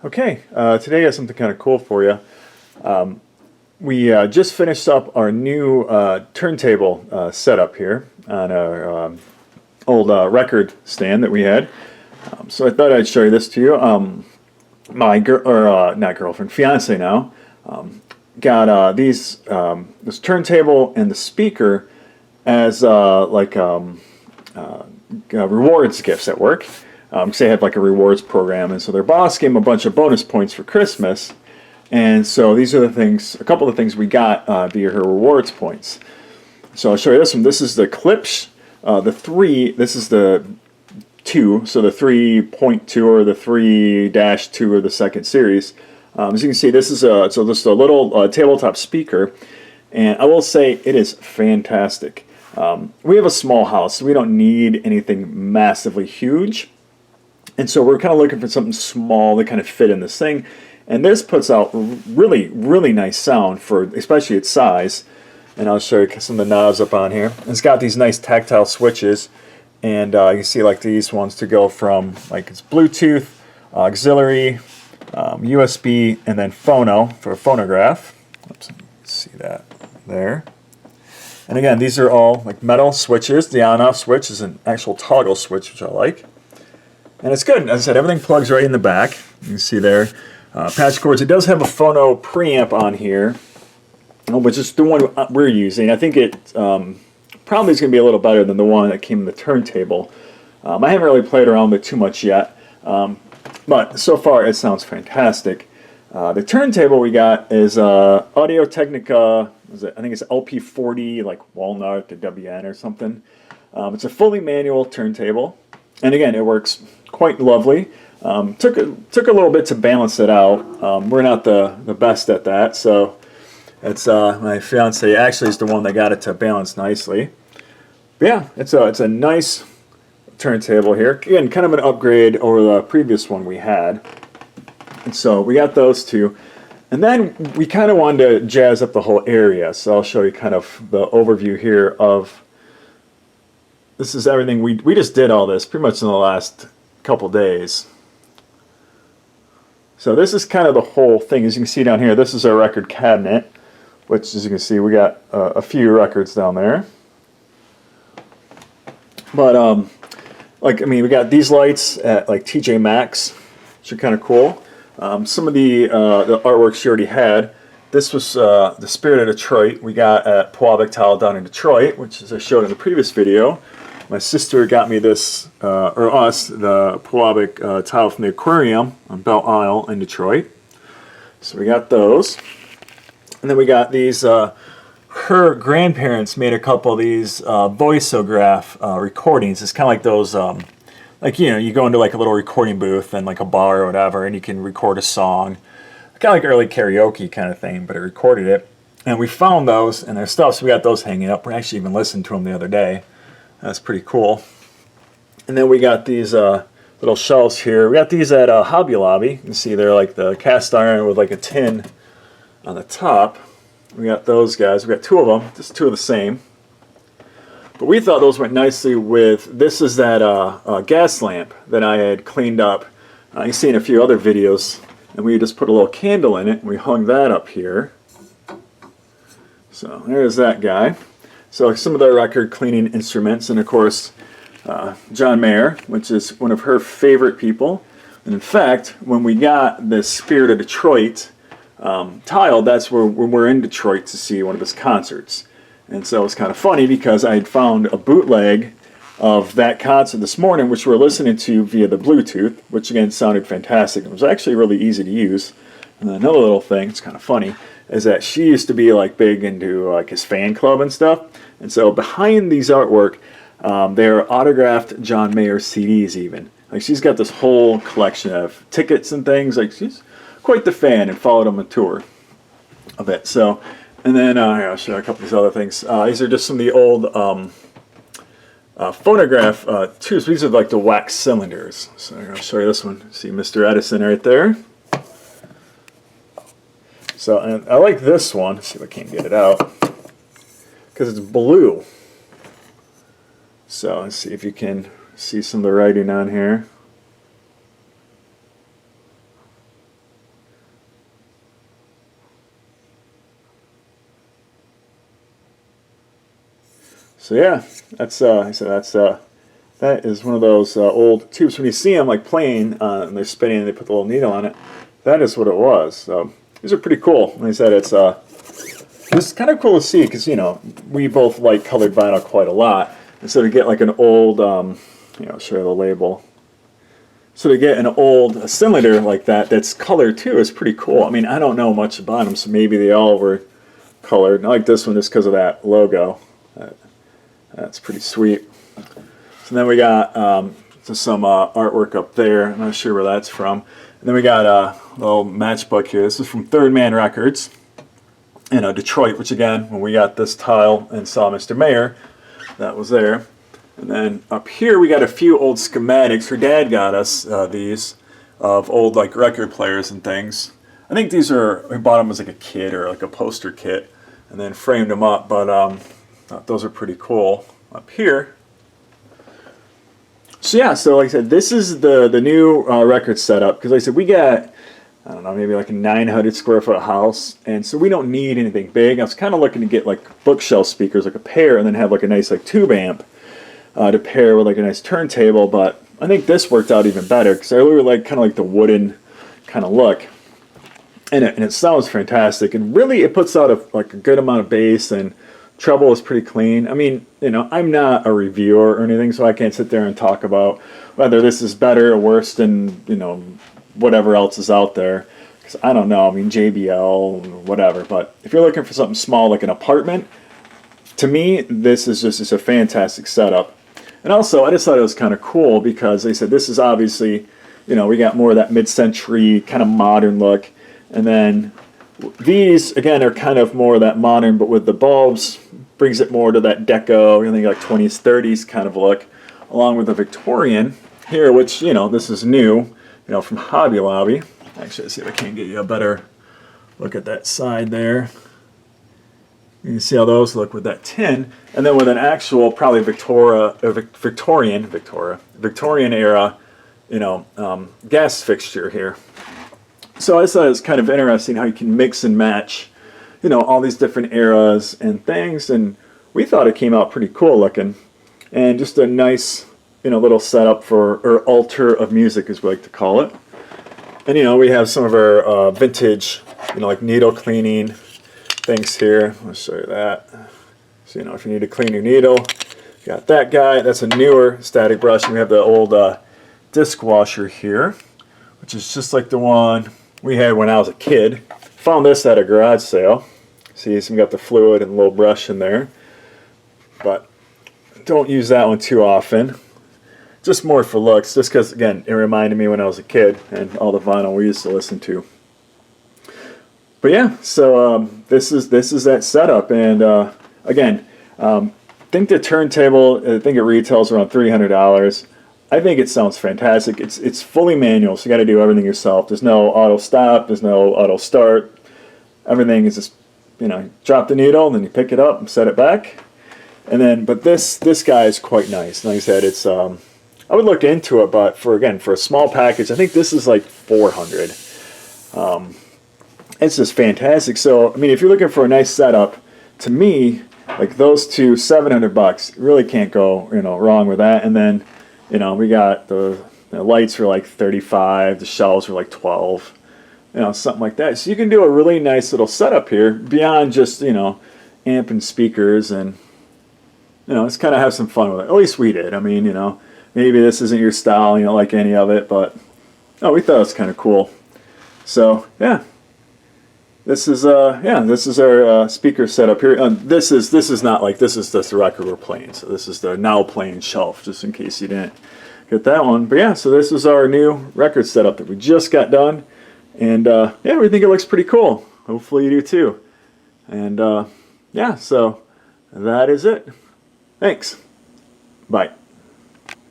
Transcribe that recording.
Okay, today I have something kind of cool for you. We just finished up our new turntable setup here on our old record stand that we had. So I thought I'd show you this to you. My not girlfriend, fiance now, got this turntable and the speaker as rewards gifts at work. Because they had like a rewards program, and so their boss gave them a bunch of bonus points for Christmas, and so these are the things, a couple of things we got via her rewards points. So I'll show you this one. This is the Klipsch, the 3. This is the 2, so the 3.2 or the 3-2 or the second series. As you can see, this is just a little tabletop speaker, and I will say it is fantastic. We have a small house, so we don't need anything massively huge. And so we're kind of looking for something small that kind of fit in this thing. And this puts out really, really nice sound for especially its size. And I'll show you some of the knobs up on here. It's got these nice tactile switches. And you can see like these ones to go from like it's Bluetooth, auxiliary, USB, and then phono for a phonograph. Oops, see that there. And again, these are all like metal switches. The on-off switch is an actual toggle switch, which I like. And it's good. As I said, everything plugs right in the back. You can see there. Patch cords. It does have a phono preamp on here, which is the one we're using. I think it probably is going to be a little better than the one that came in the turntable. I haven't really played around with it too much yet, but so far it sounds fantastic. The turntable we got is Audio-Technica, I think it's LP40, like Walnut or WN or something. It's a fully manual turntable. And again, it works quite lovely. Took a little bit to balance it out. We're not the best at that, so it's my fiance actually is the one that got it to balance nicely. But yeah, it's a nice turntable here. Again, kind of an upgrade over the previous one we had. And so we got those two. And then we kind of wanted to jazz up the whole area. So I'll show you kind of the overview here of. This is everything. We just did all this pretty much in the last couple days. So this is kind of the whole thing. As you can see down here, this is our record cabinet, which as you can see, we got a few records down there. But we got these lights at like TJ Maxx, which are kind of cool. Some of the artwork she already had. This was the Spirit of Detroit we got at Pewabic Tile down in Detroit, which as I showed in the previous video. My sister got me this, or us, the Pewabic tile from the aquarium on Belle Isle in Detroit. So we got those. And then we got these, her grandparents made a couple of these voiceograph recordings. It's kind of like those, you go into like a little recording booth and like a bar or whatever, and you can record a song. Kind of like early karaoke kind of thing, but it recorded it. And we found those and their stuff, so we got those hanging up. We actually even listened to them the other day. That's pretty cool. And then we got these little shelves here. We got these at Hobby Lobby. You can see they're like the cast iron with like a tin on the top. We got those guys. We got two of them, just two of the same. But we thought those went nicely with, this is that gas lamp that I had cleaned up. You've seen a few other videos. And we just put a little candle in it. And we hung that up here. So there's that guy. So some of the record cleaning instruments, and of course John Mayer, which is one of her favorite people. And in fact, when we got the Spirit of Detroit tile, that's where we're in Detroit to see one of his concerts. And so it's kind of funny because I had found a bootleg of that concert this morning, which we're listening to via the Bluetooth, which again sounded fantastic. It was actually really easy to use. And then another little thing, it's kind of funny, is that she used to be like big into like his fan club and stuff. And so behind these artwork, they're autographed John Mayer CDs even. Like she's got this whole collection of tickets and things. Like she's quite the fan and followed him on tour a bit. So, and then here, I'll show you a couple of these other things. These are just some of the old phonograph tubes. These are like the wax cylinders. So I'll show you this one. See Mr. Edison right there. So and I like this one. Let's see if I can't get it out. Because it's blue. So let's see if you can see some of the writing on here. So yeah, that's I said that is one of those old tubes. When you see them like playing and they're spinning and they put the little needle on it, that is what it was. So these are pretty cool. Like I said, it's kind of cool to see because, you know, we both like colored vinyl quite a lot. And so to get like an old, you know, show you the label. So to get an old cylinder like that that's colored too is pretty cool. I mean, I don't know much about them, so maybe they all were colored. I like this one just because of that logo. That's pretty sweet. So then we got some artwork up there. I'm not sure where that's from. And then we got a little matchbook here. This is from Third Man Records in Detroit, which again, when we got this tile and saw Mr. Mayer, that was there. And then up here we got a few old schematics. Her dad got us these of old like record players and things. I think these are, we bought them as like a kit or like a poster kit and then framed them up, but those are pretty cool. Up here, so yeah, so like I said, this is the new record setup, because like I said, we got, I don't know, maybe like a 900 square foot house, and so we don't need anything big. I was kind of looking to get like bookshelf speakers, like a pair, and then have like a nice like tube amp to pair with like a nice turntable, but I think this worked out even better, because I really like kind of like the wooden kind of look, and it sounds fantastic, and really it puts out like a good amount of bass, and treble is pretty clean. I mean, you know, I'm not a reviewer or anything, so I can't sit there and talk about whether this is better or worse than, you know, whatever else is out there. Because I don't know. I mean, JBL, whatever. But if you're looking for something small like an apartment, to me, this is just a fantastic setup. And also, I just thought it was kind of cool because they said this is obviously, you know, we got more of that mid-century kind of modern look. And then these, again, are kind of more of that modern, but with the bulbs, brings it more to that deco, I think like 20s, 30s kind of look, along with the Victorian here, which, you know, this is new, you know, from Hobby Lobby. Actually, let's see if I can get you a better look at that side there. You can see how those look with that tin, and then with an actual, probably Victorian era, you know, gas fixture here. So I thought it was kind of interesting how you can mix and match, you know, all these different eras and things, and we thought it came out pretty cool looking, and just a nice, you know, little setup for, or altar of music as we like to call it. And, you know, we have some of our vintage, you know, like needle cleaning things here. I'll show you that. So, you know, if you need to clean your needle, you got that guy. That's a newer static brush, and we have the old disc washer here, which is just like the one we had when I was a kid. Found this at a garage sale. See, we got the fluid and a little brush in there. But don't use that one too often. Just more for looks, just because, again, it reminded me when I was a kid and all the vinyl we used to listen to. But yeah, so this is that setup, and again, I think the turntable, I think it retails around $300. I think it sounds fantastic. It's fully manual, so you got to do everything yourself. There's no auto stop, there's no auto start. Everything is just, you know, drop the needle and then you pick it up and set it back. And then, but this guy is quite nice. Like I said, it's I would look into it, but for a small package, I think this is like $400. It's just fantastic. So I mean, if you're looking for a nice setup, to me, like those two, $700, really can't go, you know, wrong with that. And then, you know, we got the lights were like $35, the shelves were like $12, you know, something like that. So you can do a really nice little setup here beyond just, you know, amp and speakers, and, you know, let's kind of have some fun with it. At least we did. I mean, you know, maybe this isn't your style, you don't like any of it, but we thought it was kind of cool. So yeah, this is our speaker setup here. This is not like, this is just the record we're playing. So this is the now playing shelf, just in case you didn't get that one. But yeah, so this is our new record setup that we just got done, and yeah, we think it looks pretty cool. Hopefully you do too. And yeah, so that is it. Thanks. Bye.